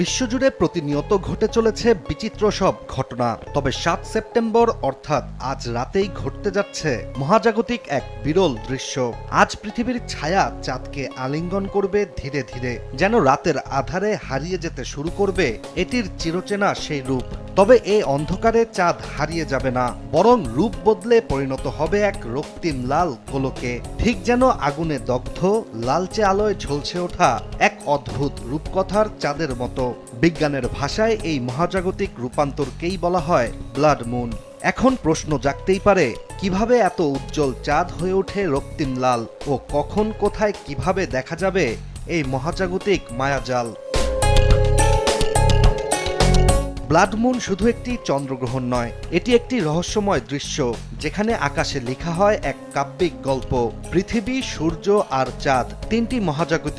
বিশ্বজুড়ে প্রতিনিয়ত ঘটে চলেছে বিচিত্র সব ঘটনা। তবে ৭ সেপ্টেম্বর অর্থাৎ আজ রাতেই ঘটতে যাচ্ছে মহাজাগতিক এক বিরল দৃশ্য। আজ পৃথিবীর ছায়া চাঁদকে আলিঙ্গন করবে ধীরে ধীরে, যেন রাতের আধারে হারিয়ে যেতে শুরু করবে এটির চিরচেনা সেই রূপ। তবে এই অন্ধকারে চাঁদ হারিয়ে যাবে না, বরং রূপ বদলে পরিণত হবে এক রক্তিম লাল গোলকে। ঠিক যেন আগুনে দগ্ধ লালচে আলোয় ঝলসে ওঠা এক অদ্ভুত রূপকথার চাঁদের মতো। বিজ্ঞানের ভাষায় এই মহাজাগতিক রূপান্তরকেই বলা হয় ব্লাড মুন। এখন প্রশ্ন জাগতেই পারে, কিভাবে এত উজ্জ্বল চাঁদ হয়ে ওঠে রক্তিম লাল, ও কখন কোথায় কিভাবে দেখা যাবে এই মহাজাগতিক মায়াজাল। ব্লাড মুন শুধু একটি চন্দ্রগ্রহণ নয়, এটি একটি রহস্যময় দৃশ্য, যেখানে আকাশে লেখা হয় এক কাব্যিক গল্প। পৃথিবী, সূর্য আর চাঁদ, তিনটি মহাজাগতিক